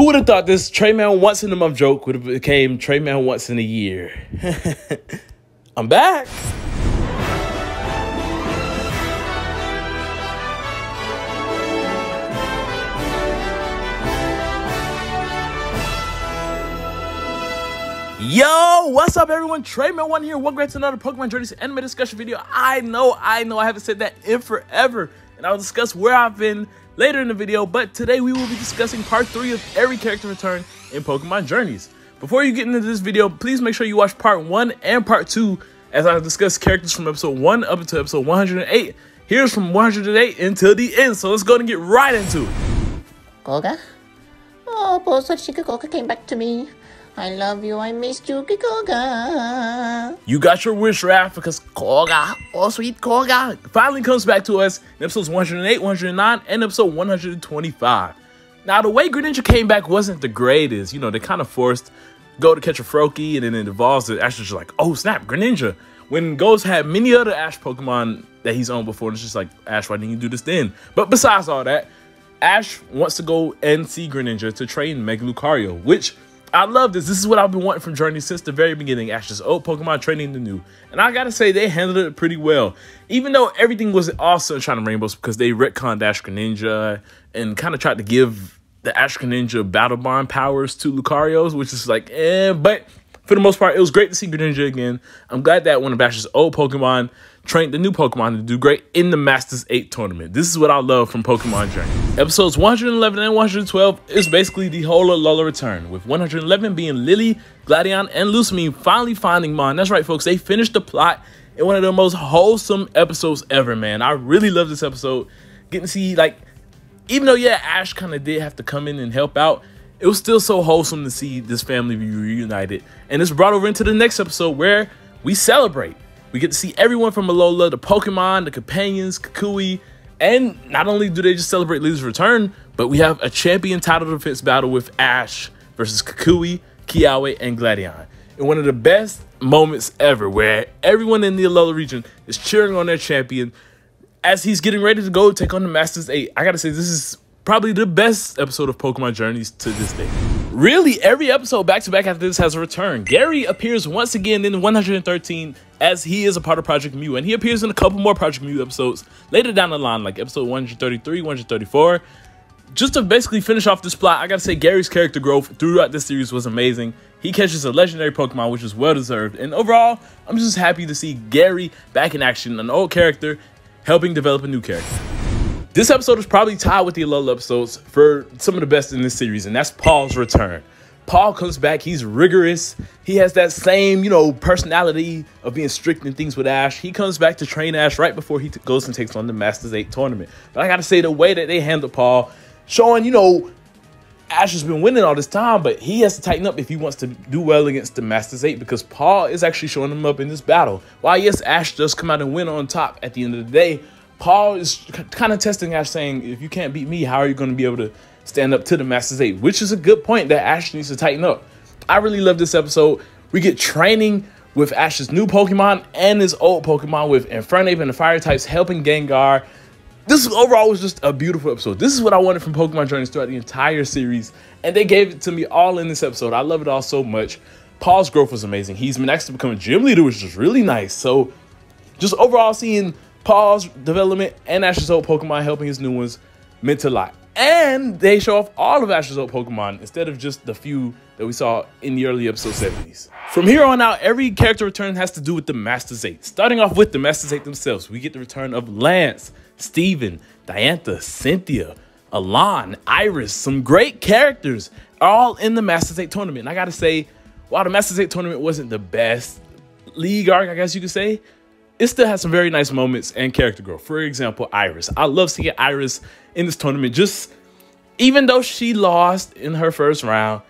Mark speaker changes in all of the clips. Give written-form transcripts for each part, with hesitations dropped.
Speaker 1: Who would have thought this Trey Man once in a month joke would have became Trey Man once in a year? I'm back. Yo, what's up everyone? Trey Man 1 here. Welcome back to another Pokemon Journeys Anime discussion video. I know I haven't said that in forever, and I'll discuss where I've been later in the video, but today we will be discussing part 3 of every character return in Pokemon Journeys. Before you get into this video, please make sure you watch part 1 and part 2 as I discuss characters from episode 1 up until episode 108. Here's from 108 until the end, so let's go and get right into it.
Speaker 2: Koga? Oh, poor Chica Koga came back to me. I love you, I missed you, Koga.
Speaker 1: You got your wish, Raph, because Koga, oh sweet Koga, finally comes back to us in episodes 108, 109, and episode 125. Now, the way Greninja came back wasn't the greatest. You know, they kind of forced Go to catch a Froakie, and then it evolves to Ash is just like, oh snap, Greninja. When Go's had many other Ash Pokemon that he's owned before, and it's just like, Ash, why didn't you do this then? But besides all that, Ash wants to go and see Greninja to train Mega Lucario, which I love this. This is what I've been wanting from Journey since the very beginning. Ash's old Pokemon training the new. And I gotta say, they handled it pretty well. Even though everything was all sunshine and rainbows because they retconned Ash Greninja and kind of tried to give the Ash Greninja Battle Bond powers to Lucario's, which is like, but for the most part, it was great to see Greninja again. I'm glad that one of Ash's old Pokemon trained the new Pokemon to do great in the Masters 8 tournament. This is what I love from Pokemon Journey. Episodes 111 and 112 is basically the whole Alola return, with 111 being Lily, Gladion, and Lusamine finally finding Mon. That's right, folks. They finished the plot in one of the most wholesome episodes ever, man. I really love this episode. Getting to see, like, even though, yeah, Ash kind of did have to come in and help out, it was still so wholesome to see this family be reunited. And it's brought over into the next episode where we celebrate. We get to see everyone from Alola, the Pokemon, the companions, Kukui, and not only do they just celebrate Lily's return, but we have a champion title defense battle with Ash versus Kukui, Kiawe, and Gladion. And one of the best moments ever where everyone in the Alola region is cheering on their champion as he's getting ready to go take on the Masters 8. I gotta say, this is probably the best episode of Pokemon Journeys to this day. Really, every episode back-to-back after this has a return. Gary appears once again in 113 as he is a part of Project Mew, and he appears in a couple more Project Mew episodes later down the line, like episode 133, 134. Just to basically finish off this plot, I gotta say Gary's character growth throughout this series was amazing. He catches a legendary Pokemon, which is well-deserved, and overall, I'm just happy to see Gary back in action, an old character helping develop a new character. This episode is probably tied with the Alola episodes for some of the best in this series, and that's Paul's return. Paul comes back, he's rigorous, he has that same, personality of being strict and things with Ash. He comes back to train Ash right before he goes and takes on the Masters 8 tournament. But I gotta say, the way that they handle Paul, showing, Ash has been winning all this time, but he has to tighten up if he wants to do well against the Masters 8 because Paul is actually showing him up in this battle. While yes, Ash does come out and win on top at the end of the day, Paul is kind of testing Ash, saying, if you can't beat me, how are you going to be able to stand up to the Masters 8? Which is a good point that Ash needs to tighten up. I really love this episode. We get training with Ash's new Pokemon and his old Pokemon with Infernape and the Fire types helping Gengar. This overall was just a beautiful episode. This is what I wanted from Pokemon Journeys throughout the entire series, and they gave it to me all in this episode. I love it all so much. Paul's growth was amazing. He's been asked to become a gym leader, which is really nice. So just overall seeing Paul's development and Ash's old Pokemon helping his new ones meant a lot. And they show off all of Ash's old Pokemon instead of just the few that we saw in the early episode 70s. From here on out, every character return has to do with the Masters 8. Starting off with the Masters 8 themselves, we get the return of Lance, Steven, Diantha, Cynthia, Alon, Iris. Some great characters all in the Masters 8 tournament. And I gotta say, while the Masters 8 tournament wasn't the best league arc, I guess you could say, it still has some very nice moments and character growth. For example, Iris. I love seeing Iris in this tournament. Just even though she lost in her first round,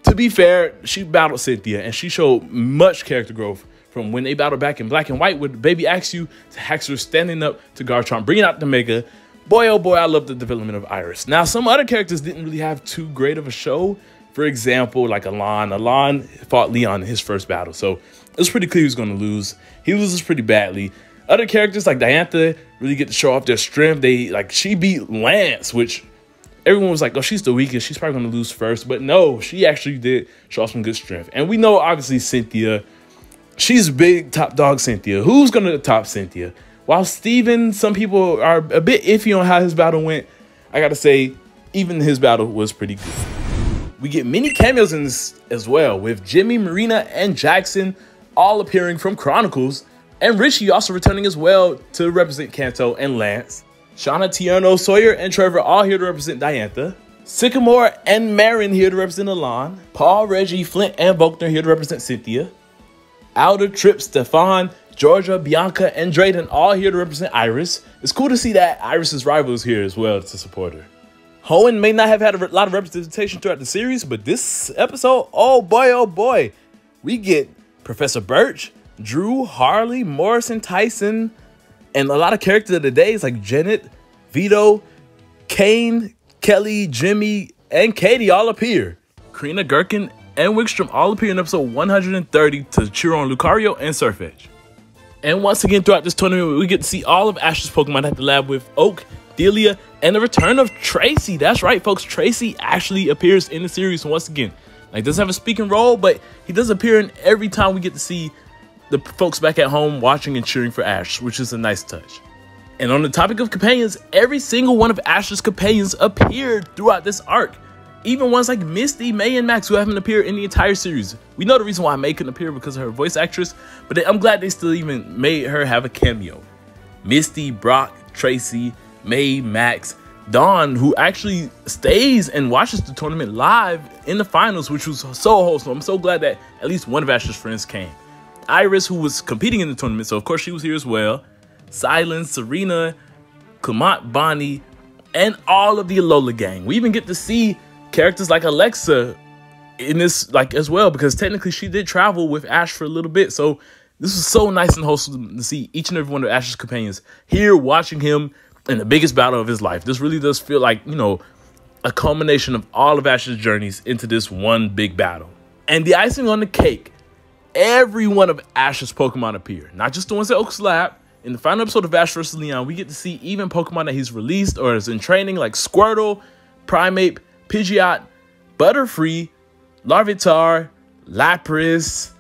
Speaker 1: to be fair, she battled Cynthia and she showed much character growth from when they battled back in Black and White with Baby Axew to Haxor standing up to Garchomp, bringing out the Mega. Boy, oh boy, I love the development of Iris. Now, some other characters didn't really have too great of a show. For example, like Alon. Alon fought Leon in his first battle, so it was pretty clear he was going to lose. He loses pretty badly. Other characters like Diantha really get to show off their strength. She beat Lance, which everyone was like, oh, she's the weakest. She's probably going to lose first. But no, she actually did show off some good strength. And we know, obviously, Cynthia, she's big top dog Cynthia. Who's going to top Cynthia? While Steven, some people are a bit iffy on how his battle went, I got to say, even his battle was pretty good. We get many cameos in this as well, with Jimmy, Marina, and Jackson all appearing from Chronicles, and Richie also returning as well to represent Kanto and Lance. Shauna, Tierno, Sawyer, and Trevor all here to represent Diantha. Sycamore and Marin here to represent Alon. Paul, Reggie, Flint, and Volkner here to represent Cynthia. Alder, Tripp, Stefan, Georgia, Bianca, and Drayden all here to represent Iris. It's cool to see that Iris's rival is here as well to support her. Hoenn may not have had a lot of representation throughout the series, but this episode, oh boy, we get Professor Birch, Drew, Harley, Morrison, Tyson, and a lot of characters of the days like Janet, Vito, Kane, Kelly, Jimmy, and Katie all appear. Karina, Gherkin, and Wickstrom all appear in episode 130 to cheer on Lucario and Surfetch. And once again, throughout this tournament, we get to see all of Ash's Pokemon at the lab with Oak, Delia, and the return of Tracy. That's right, folks. Tracy actually appears in the series once again. Like, doesn't have a speaking role, but he does appear in every time we get to see the folks back at home watching and cheering for Ash, which is a nice touch. And on the topic of companions, every single one of Ash's companions appeared throughout this arc. Even ones like Misty, May, and Max, who haven't appeared in the entire series. We know the reason why May couldn't appear because of her voice actress, but I'm glad they still even made her have a cameo. Misty, Brock, Tracy, May, Max, Dawn, who actually stays and watches the tournament live in the finals, which was so wholesome. I'm so glad that at least one of Ash's friends came. Iris, who was competing in the tournament, so of course she was here as well. Silence, Serena, Clement, Bonnie, and all of the Alola gang. We even get to see characters like Alexa in this as well, because technically she did travel with Ash for a little bit. So this was so nice and wholesome to see each and every one of Ash's companions here watching him in the biggest battle of his life. This really does feel like, you know, a culmination of all of Ash's journeys into this one big battle. And the icing on the cake, every one of Ash's Pokemon appear, not just the ones at Oak's Lab. In the final episode of Ash vs. Leon, we get to see even Pokemon that he's released or is in training, like Squirtle, Primeape, Pidgeot, Butterfree, Larvitar, Lapras,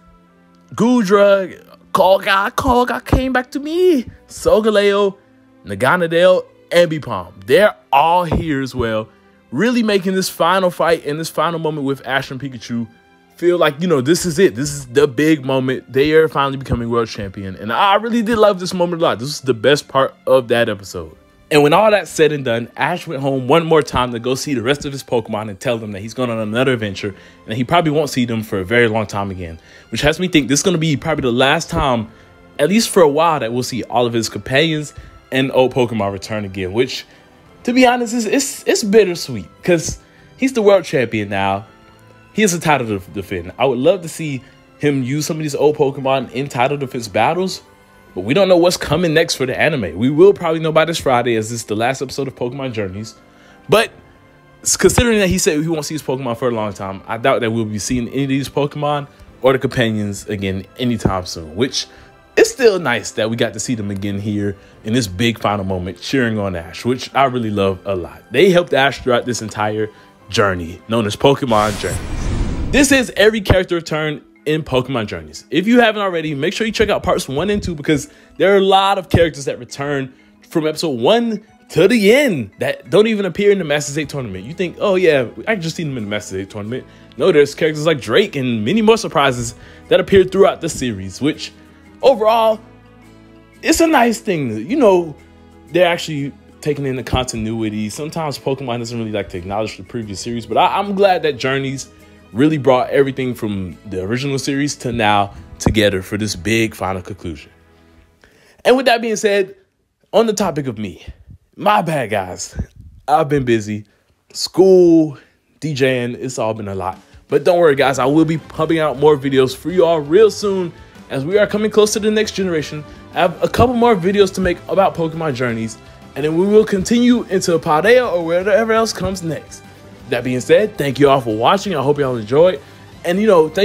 Speaker 1: Goodra, Koga came back to me, Solgaleo, Naganadel, and Ambipom. They're all here as well, really making this final fight and this final moment with Ash and Pikachu feel like, you know, this is it. This is the big moment. They are finally becoming world champion. And I really did love this moment a lot. This was the best part of that episode. And when all that's said and done, Ash went home one more time to go see the rest of his Pokemon and tell them that he's going on another adventure and that he probably won't see them for a very long time again, which has me think this is going to be probably the last time, at least for a while, that we'll see all of his companions and old Pokemon return again, which, to be honest, it's bittersweet because he's the world champion now. He has a title to defend. I would love to see him use some of these old Pokemon in title defense battles, but we don't know what's coming next for the anime. We will probably know by this Friday, as this is the last episode of Pokemon Journeys. But considering that he said he won't see his Pokemon for a long time, I doubt that we'll be seeing any of these Pokemon or the companions again anytime soon, which is still nice that we got to see them again here in this big final moment cheering on Ash, which I really love a lot. They helped Ash throughout this entire journey known as Pokemon Journeys. This is every character return in Pokemon Journeys. If you haven't already, make sure you check out parts 1 and 2 because there are a lot of characters that return from episode 1 to the end that don't even appear in the Masters 8 tournament. You think, oh yeah, I can just see them in the Masters 8 tournament. No, there's characters like Drake and many more surprises that appeared throughout the series, which overall, it's a nice thing. You know, they're actually taking in the continuity. Sometimes Pokemon doesn't really like to acknowledge the previous series, but I'm glad that Journeys really brought everything from the original series to now together for this big final conclusion. And with that being said, on the topic of me, my bad, guys. I've been busy. School, DJing, it's all been a lot. But don't worry, guys. I will be pumping out more videos for you all real soon as we are coming close to the next generation. I have a couple more videos to make about Pokemon Journeys, and then we will continue into Paldea or whatever else comes next. That being said, thank you all for watching. I hope y'all enjoyed. And, you know, thank